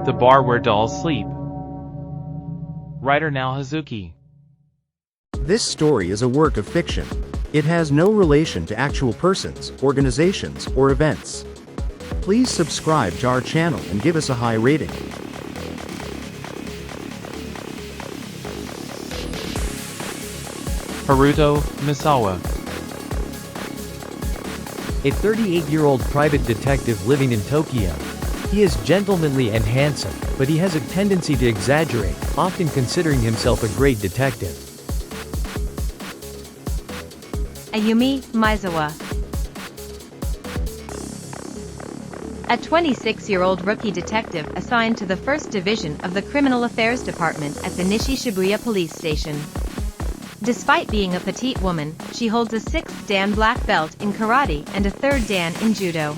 The bar where dolls sleep. Writer Nao Hazuki. This story is a work of fiction. It has no relation to actual persons, organizations, or events. Please subscribe to our channel and give us a high rating. Haruto Misawa. A 38-year-old private detective living in Tokyo. He is gentlemanly and handsome, but he has a tendency to exaggerate, often considering himself a great detective. Ayumi Misawa. A 26-year-old rookie detective assigned to the 1st Division of the Criminal Affairs Department at the Nishi Shibuya Police Station. Despite being a petite woman, she holds a 6th Dan black belt in karate and a 3rd Dan in judo.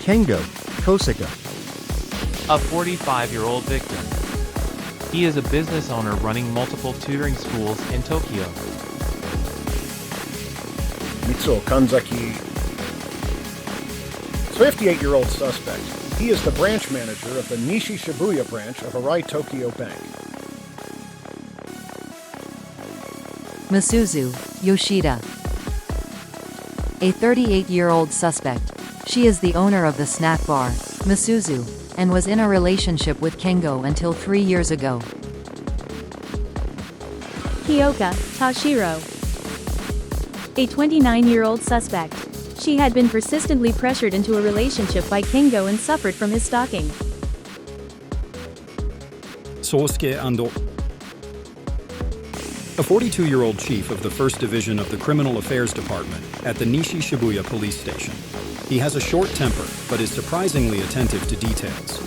Kengo Kosaka. A 45-year-old victim. He is a business owner running multiple tutoring schools in Tokyo. Mitsuo Kanzaki. 58-year-old suspect. He is the branch manager of the Nishi Shibuya branch of Arai Tokyo Bank. Masuzu Yoshida. A 38-year-old suspect. She is the owner of the snack bar, Masuzu, and was in a relationship with Kengo until 3 years ago. Kyoka Tashiro. A 29-year-old suspect. She had been persistently pressured into a relationship by Kengo and suffered from his stalking. Sosuke Ando. A 42-year-old chief of the 1st Division of the Criminal Affairs Department at the Nishi Shibuya Police Station. He has a short temper, but is surprisingly attentive to details.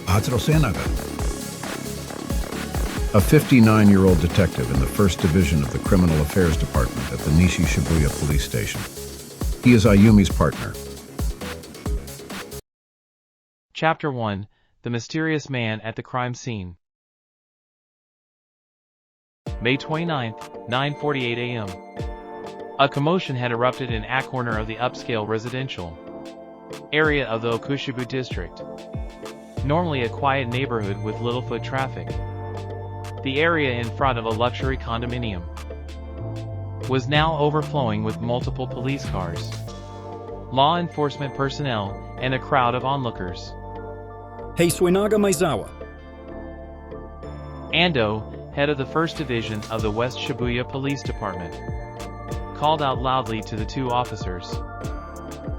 Hatsuro Senaga. A 59-year-old detective in the 1st Division of the Criminal Affairs Department at the Nishi Shibuya Police Station. He is Ayumi's partner. Chapter 1. The Mysterious Man at the Crime Scene. May 29th, 9:48 a.m. A commotion had erupted in a corner of the upscale residential area of the Okushibu district. Normally a quiet neighborhood with little foot traffic. The area in front of a luxury condominium was now overflowing with multiple police cars, law enforcement personnel, and a crowd of onlookers. Hey Suinaga Maizawa. Ando, head of the 1st Division of the West Shibuya Police Department, called out loudly to the two officers.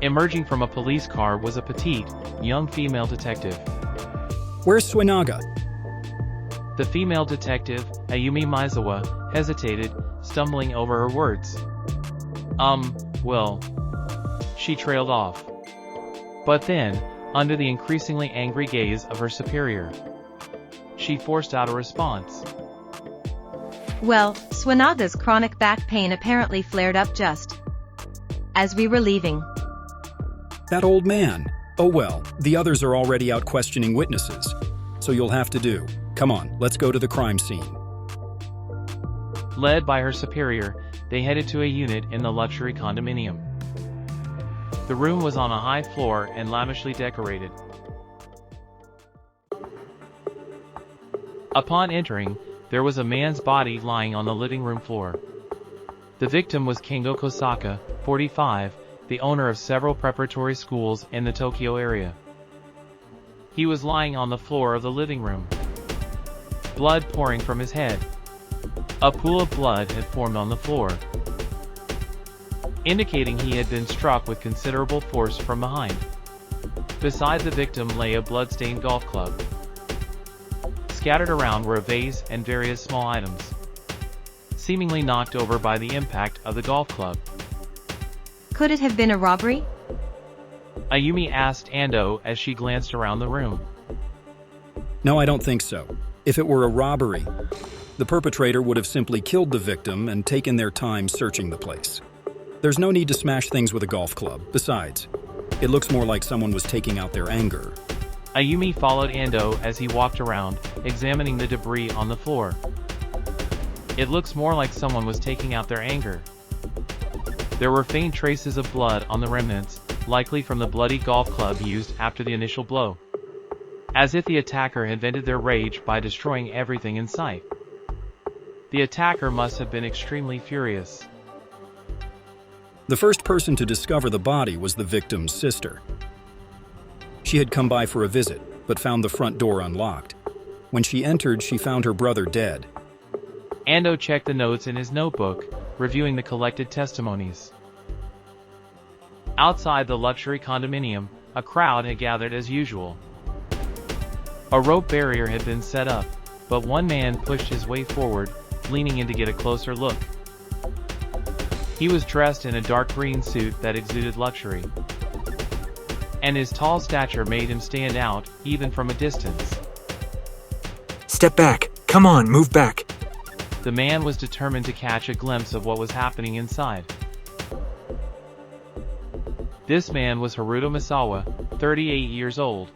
Emerging from a police car was a petite, young female detective. Where's Suinaga? The female detective, Ayumi Misawa, hesitated, stumbling over her words. Well. She trailed off. But then, under the increasingly angry gaze of her superior, she forced out a response. Well, Suinaga's chronic back pain apparently flared up just as we were leaving. That old man. Oh well, the others are already out questioning witnesses. So you'll have to do. Come on, let's go to the crime scene. Led by her superior, they headed to a unit in the luxury condominium. The room was on a high floor and lavishly decorated. Upon entering, there was a man's body lying on the living room floor. The victim was Kengo Kosaka, 45, the owner of several preparatory schools in the Tokyo area. He was lying on the floor of the living room, blood pouring from his head. A pool of blood had formed on the floor, indicating he had been struck with considerable force from behind. Beside the victim lay a blood-stained golf club. Scattered around were a vase and various small items, seemingly knocked over by the impact of the golf club. Could it have been a robbery? Ayumi asked Ando as she glanced around the room. No, I don't think so. If it were a robbery, the perpetrator would have simply killed the victim and taken their time searching the place. There's no need to smash things with a golf club. Besides, it looks more like someone was taking out their anger. Ayumi followed Ando as he walked around, examining the debris on the floor. It looks more like someone was taking out their anger. There were faint traces of blood on the remnants, likely from the bloody golf club used after the initial blow. As if the attacker had vented their rage by destroying everything in sight. The attacker must have been extremely furious. The first person to discover the body was the victim's sister. She had come by for a visit, but found the front door unlocked. When she entered, she found her brother dead. Ando checked the notes in his notebook, reviewing the collected testimonies. Outside the luxury condominium, a crowd had gathered as usual. A rope barrier had been set up, but one man pushed his way forward, leaning in to get a closer look. He was dressed in a dark green suit that exuded luxury, and his tall stature made him stand out, even from a distance. Step back. Come on, move back. The man was determined to catch a glimpse of what was happening inside. This man was Haruto Misawa, 38 years old,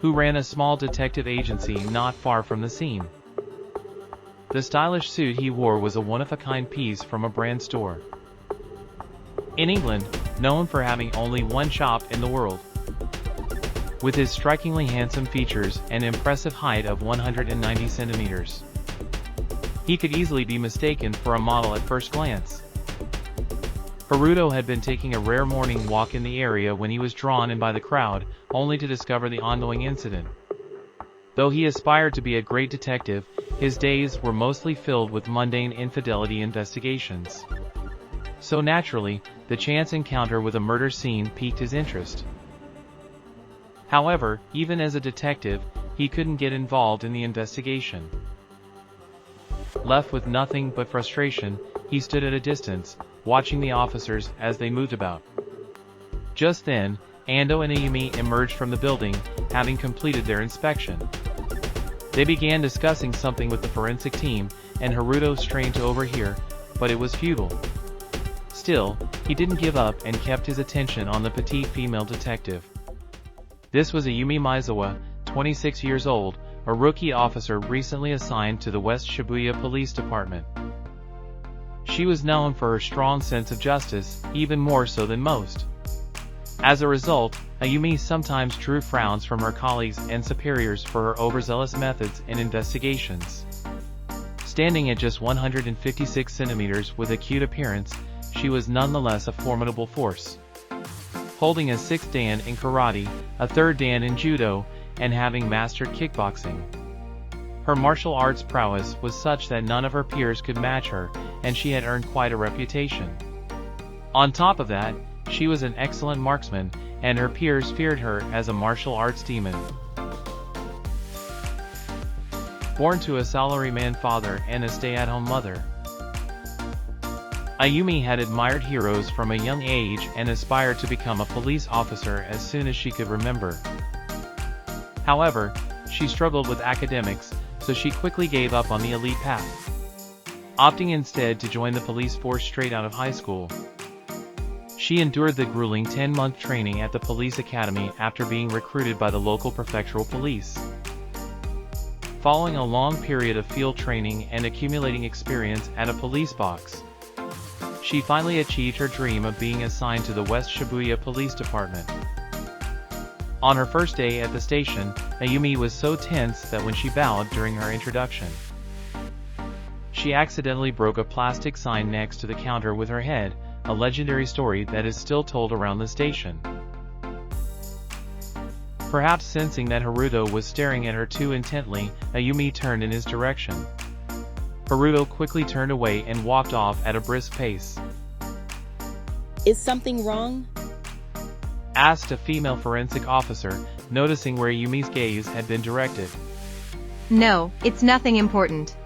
who ran a small detective agency not far from the scene. The stylish suit he wore was a one-of-a-kind piece from a brand store in England, known for having only one shop in the world. With his strikingly handsome features and impressive height of 190 centimeters, he could easily be mistaken for a model at first glance. Haruto had been taking a rare morning walk in the area when he was drawn in by the crowd, only to discover the ongoing incident. Though he aspired to be a great detective, his days were mostly filled with mundane infidelity investigations. So naturally, the chance encounter with a murder scene piqued his interest. However, even as a detective, he couldn't get involved in the investigation. Left with nothing but frustration, he stood at a distance, watching the officers as they moved about. Just then, Ando and Ayumi emerged from the building, having completed their inspection. They began discussing something with the forensic team, and Haruto strained to overhear, but it was futile. Still, he didn't give up and kept his attention on the petite female detective. This was Ayumi Misawa, 26 years old, a rookie officer recently assigned to the West Shibuya Police Department. She was known for her strong sense of justice, even more so than most. As a result, Ayumi sometimes drew frowns from her colleagues and superiors for her overzealous methods in investigations. Standing at just 156 centimeters with a cute appearance, she was nonetheless a formidable force. Holding a 6th dan in karate, a 3rd dan in judo, and having mastered kickboxing. Her martial arts prowess was such that none of her peers could match her, and she had earned quite a reputation. On top of that, she was an excellent marksman, and her peers feared her as a martial arts demon. Born to a salaryman father and a stay-at-home mother, Ayumi had admired heroes from a young age and aspired to become a police officer as soon as she could remember. However, she struggled with academics, so she quickly gave up on the elite path, opting instead to join the police force straight out of high school. She endured the grueling 10-month training at the police academy after being recruited by the local prefectural police. Following a long period of field training and accumulating experience at a police box, she finally achieved her dream of being assigned to the West Shibuya Police Department. On her first day at the station, Ayumi was so tense that when she bowed during her introduction, she accidentally broke a plastic sign next to the counter with her head, a legendary story that is still told around the station. Perhaps sensing that Haruto was staring at her too intently, Ayumi turned in his direction. Haruto quickly turned away and walked off at a brisk pace. Is something wrong? Asked a female forensic officer, noticing where Ayumi's gaze had been directed. No, it's nothing important.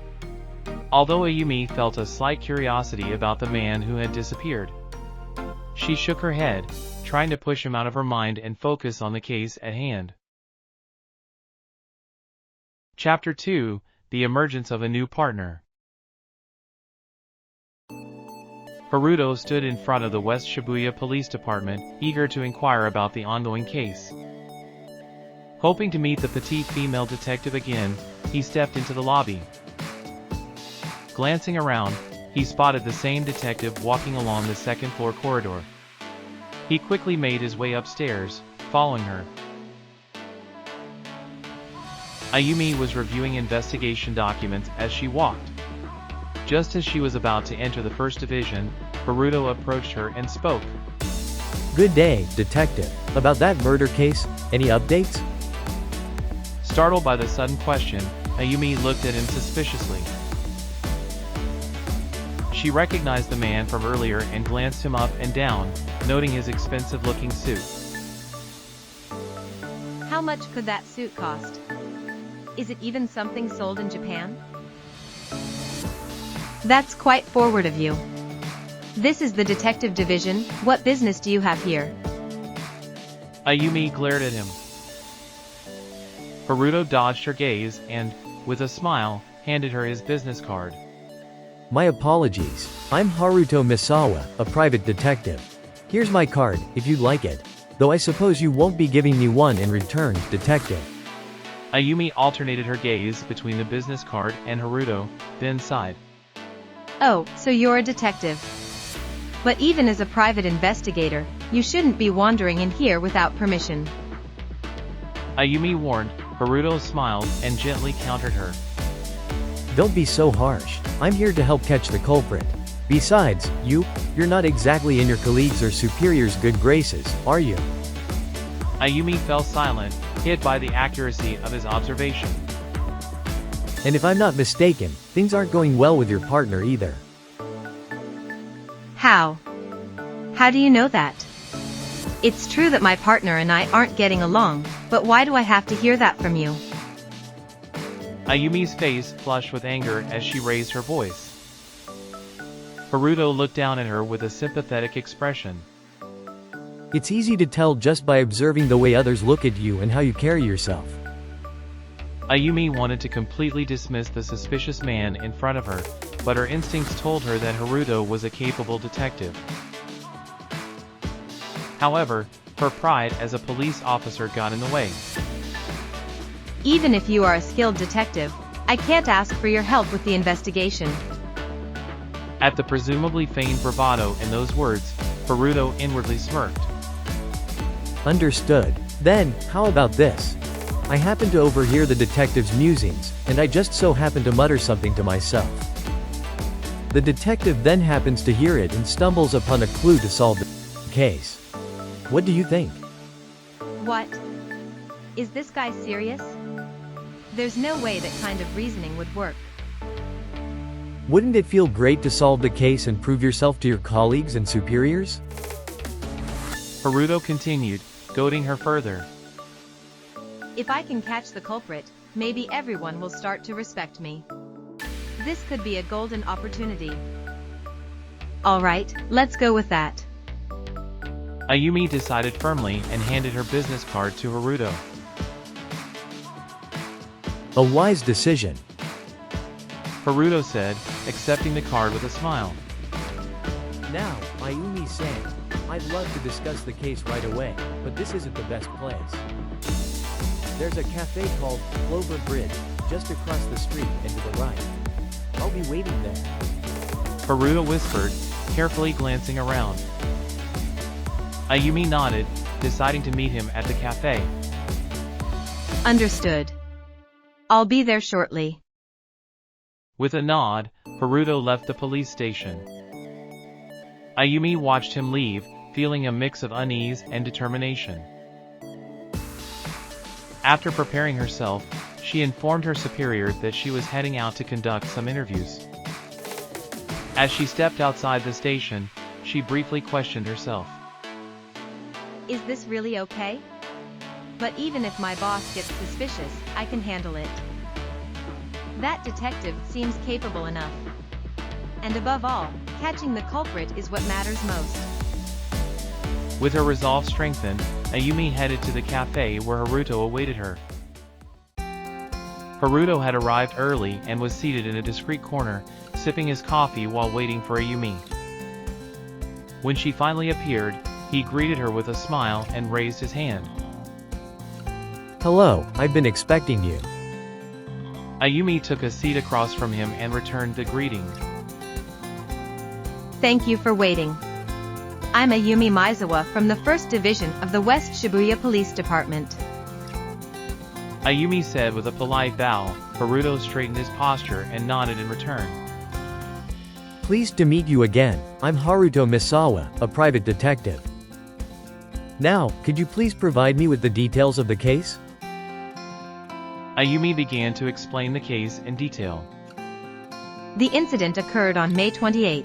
Although Ayumi felt a slight curiosity about the man who had disappeared, she shook her head, trying to push him out of her mind and focus on the case at hand. Chapter 2: The Emergence of a New Partner. Haruto stood in front of the West Shibuya Police Department, eager to inquire about the ongoing case. Hoping to meet the petite female detective again, he stepped into the lobby. Glancing around, he spotted the same detective walking along the second-floor corridor. He quickly made his way upstairs, following her. Ayumi was reviewing investigation documents as she walked. Just as she was about to enter the first division, Haruto approached her and spoke. Good day, detective. About that murder case, any updates? Startled by the sudden question, Ayumi looked at him suspiciously. She recognized the man from earlier and glanced him up and down, noting his expensive-looking suit. How much could that suit cost? Is it even something sold in Japan? That's quite forward of you. This is the detective division. What business do you have here? Ayumi glared at him. Haruto dodged her gaze and, with a smile, handed her his business card. My apologies. I'm Haruto Misawa, a private detective. Here's my card, if you'd like it. Though I suppose you won't be giving me one in return, detective. Ayumi alternated her gaze between the business card and Haruto, then sighed. Oh, so you're a detective. But even as a private investigator, you shouldn't be wandering in here without permission. Ayumi warned. Haruto smiled and gently countered her. Don't be so harsh. I'm here to help catch the culprit. Besides, you're not exactly in your colleagues' or superiors' good graces, are you? Ayumi fell silent, hit by the accuracy of his observation. And if I'm not mistaken, things aren't going well with your partner either. How? How do you know that? It's true that my partner and I aren't getting along, but why do I have to hear that from you? Ayumi's face flushed with anger as she raised her voice. Haruto looked down at her with a sympathetic expression. It's easy to tell just by observing the way others look at you and how you carry yourself. Ayumi wanted to completely dismiss the suspicious man in front of her, but her instincts told her that Haruto was a capable detective. However, her pride as a police officer got in the way. Even if you are a skilled detective, I can't ask for your help with the investigation. At the presumably feigned bravado in those words, Haruto inwardly smirked. Understood. Then, how about this? I happened to overhear the detective's musings, and I just so happened to mutter something to myself. The detective then happens to hear it and stumbles upon a clue to solve the case. What do you think? What? Is this guy serious? There's no way that kind of reasoning would work. Wouldn't it feel great to solve the case and prove yourself to your colleagues and superiors? Haruto continued, goading her further. If I can catch the culprit, maybe everyone will start to respect me. This could be a golden opportunity. Alright, let's go with that. Ayumi decided firmly and handed her business card to Haruto. A wise decision. Haruto said, accepting the card with a smile. Now, Ayumi-san, I'd love to discuss the case right away, but this isn't the best place. There's a cafe called Clover Bridge, just across the street and to the right. I'll be waiting there. Haruto whispered, carefully glancing around. Ayumi nodded, deciding to meet him at the cafe. Understood. I'll be there shortly. With a nod, Haruto left the police station. Ayumi watched him leave, feeling a mix of unease and determination. After preparing herself, she informed her superior that she was heading out to conduct some interviews. As she stepped outside the station, she briefly questioned herself. Is this really okay? But even if my boss gets suspicious, I can handle it. That detective seems capable enough. And above all, catching the culprit is what matters most. With her resolve strengthened, Ayumi headed to the cafe where Haruto awaited her. Haruto had arrived early and was seated in a discreet corner, sipping his coffee while waiting for Ayumi. When she finally appeared, he greeted her with a smile and raised his hand. Hello, I've been expecting you. Ayumi took a seat across from him and returned the greeting. Thank you for waiting. I'm Ayumi Mizawa from the 1st Division of the West Shibuya Police Department. Ayumi said with a polite bow. Haruto straightened his posture and nodded in return. Pleased to meet you again. I'm Haruto Misawa, a private detective. Now, could you please provide me with the details of the case? Ayumi began to explain the case in detail. The incident occurred on May 28th.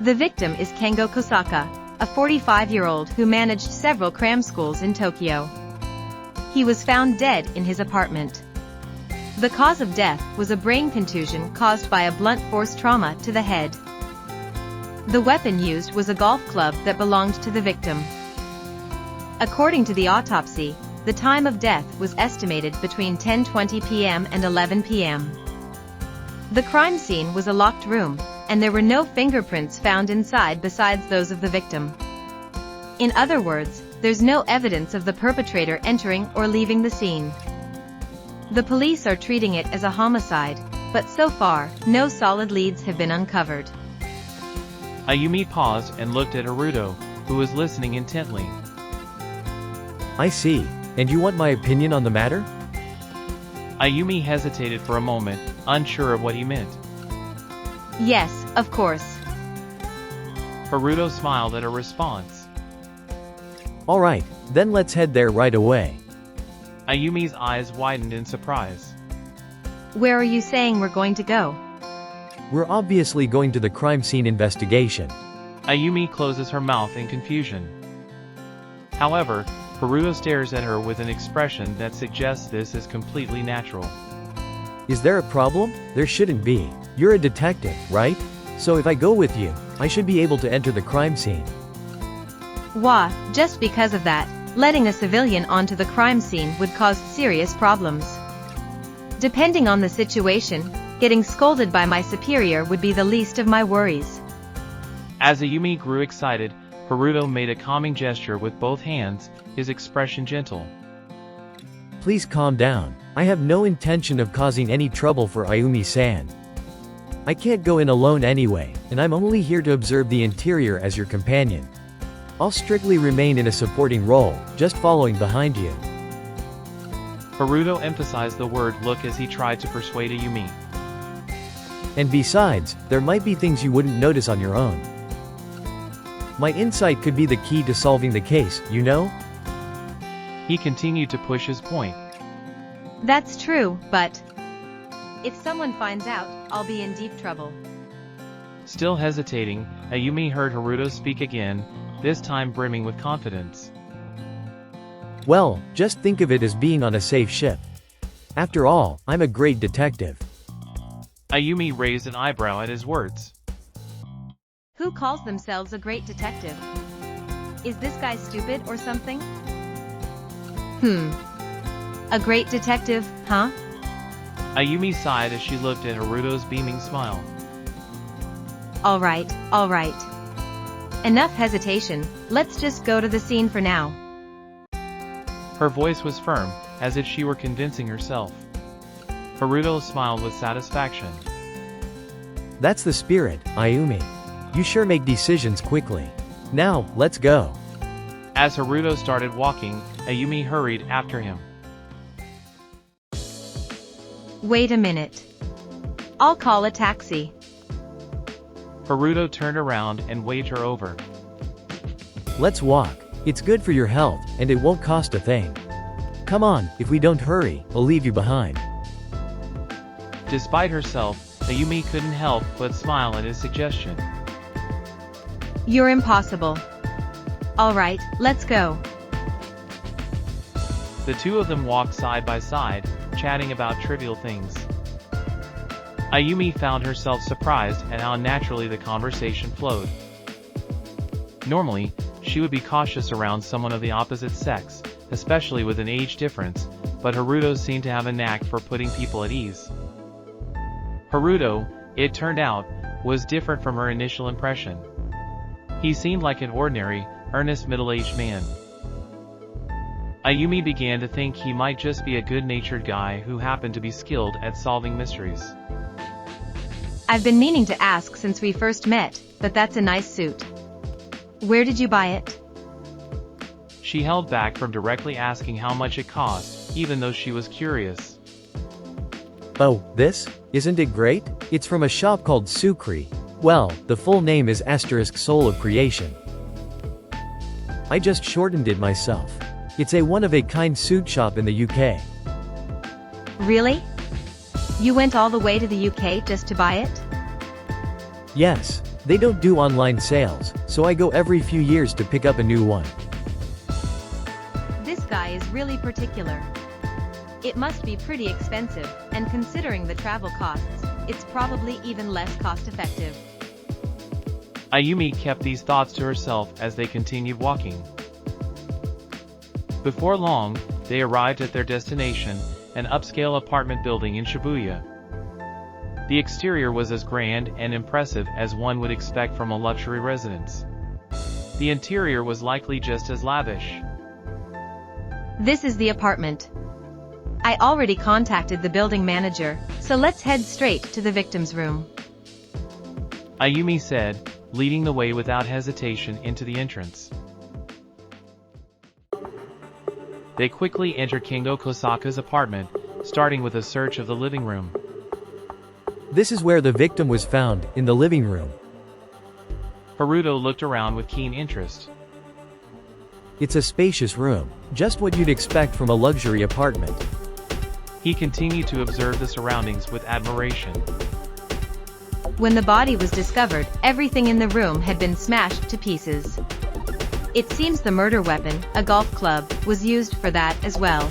The victim is Kengo Kosaka, a 45-year-old who managed several cram schools in Tokyo. He was found dead in his apartment. The cause of death was a brain contusion caused by a blunt force trauma to the head. The weapon used was a golf club that belonged to the victim. According to the autopsy, the time of death was estimated between 10:20 p.m. and 11 p.m. The crime scene was a locked room, and there were no fingerprints found inside besides those of the victim. In other words, there's no evidence of the perpetrator entering or leaving the scene. The police are treating it as a homicide, but so far, no solid leads have been uncovered. Ayumi paused and looked at Haruto, who was listening intently. I see. And you want my opinion on the matter? Ayumi hesitated for a moment, unsure of what he meant. Yes, of course. Haruto smiled at her response. Alright, then let's head there right away. Ayumi's eyes widened in surprise. Where are you saying we're going to go? We're obviously going to the crime scene investigation. Ayumi closes her mouth in confusion. However, Haruto stares at her with an expression that suggests this is completely natural. Is there a problem? There shouldn't be. You're a detective, right? So if I go with you, I should be able to enter the crime scene. Wah, just because of that, letting a civilian onto the crime scene would cause serious problems. Depending on the situation, getting scolded by my superior would be the least of my worries. As Ayumi grew excited, Haruto made a calming gesture with both hands, his expression gentle. Please calm down. I have no intention of causing any trouble for Ayumi-san. I can't go in alone anyway, and I'm only here to observe the interior as your companion. I'll strictly remain in a supporting role, just following behind you. Haruto emphasized the word look as he tried to persuade Ayumi. And besides, there might be things you wouldn't notice on your own. My insight could be the key to solving the case, you know? He continued to push his point. That's true, but if someone finds out, I'll be in deep trouble. Still hesitating, Ayumi heard Haruto speak again, this time brimming with confidence. Well, just think of it as being on a safe ship. After all, I'm a great detective. Ayumi raised an eyebrow at his words. Who calls themselves a great detective? Is this guy stupid or something? A great detective, huh? Ayumi sighed as she looked at Haruto's beaming smile. Alright. Enough hesitation, let's just go to the scene for now. Her voice was firm, as if she were convincing herself. Haruto smiled with satisfaction. That's the spirit, Ayumi. You sure make decisions quickly. Now, let's go. As Haruto started walking, Ayumi hurried after him. Wait a minute. I'll call a taxi. Haruto turned around and waved her over. Let's walk. It's good for your health, and it won't cost a thing. Come on, if we don't hurry, I'll leave you behind. Despite herself, Ayumi couldn't help but smile at his suggestion. You're impossible. Alright, let's go. The two of them walked side by side, chatting about trivial things. Ayumi found herself surprised at how naturally the conversation flowed. Normally, she would be cautious around someone of the opposite sex, especially with an age difference, but Haruto seemed to have a knack for putting people at ease. Haruto, it turned out, was different from her initial impression. He seemed like an ordinary, earnest middle-aged man. Ayumi began to think he might just be a good-natured guy who happened to be skilled at solving mysteries. I've been meaning to ask since we first met, but that's a nice suit. Where did you buy it? She held back from directly asking how much it cost, even though she was curious. Oh, this? Isn't it great? It's from a shop called Sukri. Well, the full name is * Soul of Creation. I just shortened it myself. It's a one-of-a-kind suit shop in the UK. Really? You went all the way to the UK just to buy it? Yes, they don't do online sales, so I go every few years to pick up a new one. This guy is really particular. It must be pretty expensive, and considering the travel costs, it's probably even less cost-effective. Ayumi kept these thoughts to herself as they continued walking. Before long, they arrived at their destination, an upscale apartment building in Shibuya. The exterior was as grand and impressive as one would expect from a luxury residence. The interior was likely just as lavish. This is the apartment. I already contacted the building manager, so let's head straight to the victim's room. Ayumi said, leading the way without hesitation into the entrance. They quickly enter Kingo Kosaka's apartment, starting with a search of the living room. This is where the victim was found, in the living room. Haruto looked around with keen interest. It's a spacious room, just what you'd expect from a luxury apartment. He continued to observe the surroundings with admiration. When the body was discovered, everything in the room had been smashed to pieces. It seems the murder weapon, a golf club, was used for that as well.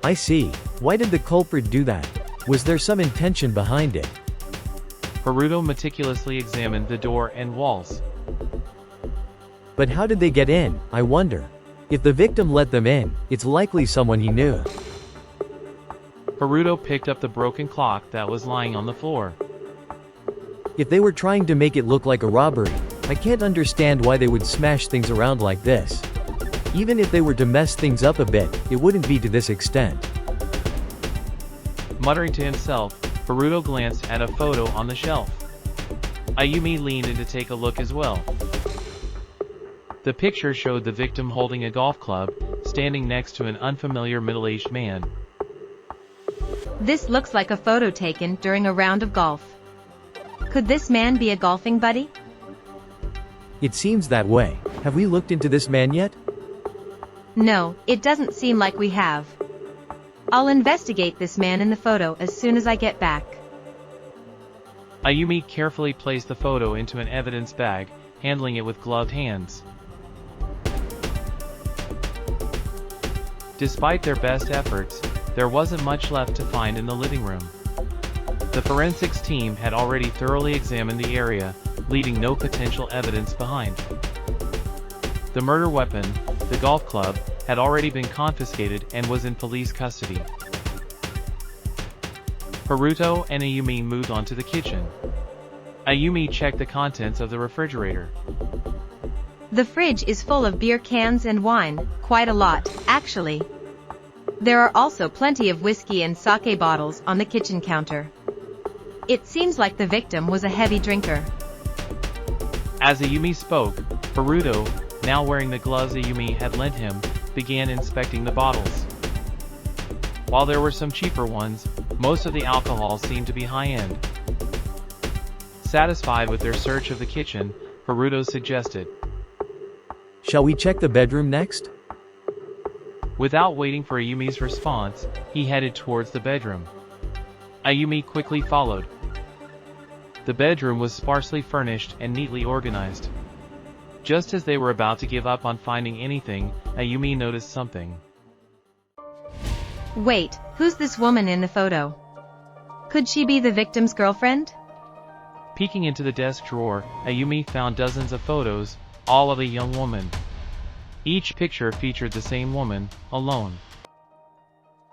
I see. Why did the culprit do that? Was there some intention behind it? Haruto meticulously examined the door and walls. But how did they get in, I wonder? If the victim let them in, it's likely someone he knew. Haruto picked up the broken clock that was lying on the floor. If they were trying to make it look like a robbery, I can't understand why they would smash things around like this. Even if they were to mess things up a bit, it wouldn't be to this extent. Muttering to himself, Haruto glanced at a photo on the shelf. Ayumi leaned in to take a look as well. The picture showed the victim holding a golf club, standing next to an unfamiliar middle-aged man. This looks like a photo taken during a round of golf. Could this man be a golfing buddy? It seems that way. Have we looked into this man yet? No, it doesn't seem like we have. I'll investigate this man in the photo as soon as I get back. Ayumi carefully placed the photo into an evidence bag, handling it with gloved hands. Despite their best efforts, there wasn't much left to find in the living room. The forensics team had already thoroughly examined the area, leaving no potential evidence behind. The murder weapon, the golf club, had already been confiscated and was in police custody. Haruto and Ayumi moved on to the kitchen. Ayumi checked the contents of the refrigerator. The fridge is full of beer cans and wine, quite a lot, actually. There are also plenty of whiskey and sake bottles on the kitchen counter. It seems like the victim was a heavy drinker. As Ayumi spoke, Haruto, now wearing the gloves Ayumi had lent him, began inspecting the bottles. While there were some cheaper ones, most of the alcohol seemed to be high-end. Satisfied with their search of the kitchen, Haruto suggested, "Shall we check the bedroom next?" Without waiting for Ayumi's response, he headed towards the bedroom. Ayumi quickly followed. The bedroom was sparsely furnished and neatly organized. Just as they were about to give up on finding anything, Ayumi noticed something. Wait, who's this woman in the photo? Could she be the victim's girlfriend? Peeking into the desk drawer, Ayumi found dozens of photos, all of a young woman. Each picture featured the same woman, alone.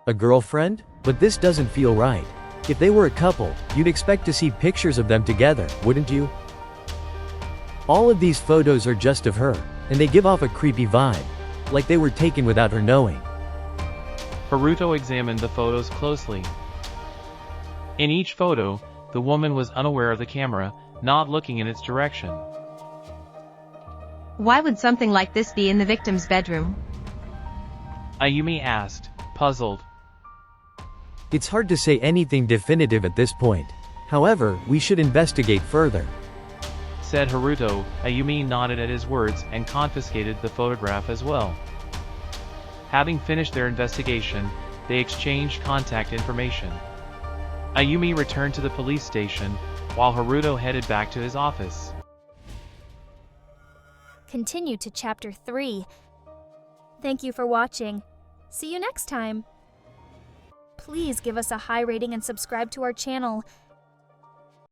A girlfriend? But this doesn't feel right. If they were a couple, you'd expect to see pictures of them together, wouldn't you? All of these photos are just of her, and they give off a creepy vibe, like they were taken without her knowing. Haruto examined the photos closely. In each photo, the woman was unaware of the camera, not looking in its direction. Why would something like this be in the victim's bedroom? Ayumi asked, puzzled. It's hard to say anything definitive at this point. However, we should investigate further, said Haruto. Ayumi nodded at his words and confiscated the photograph as well. Having finished their investigation, they exchanged contact information. Ayumi returned to the police station, while Haruto headed back to his office. Continue to Chapter 3. Thank you for watching. See you next time. Please give us a high rating and subscribe to our channel.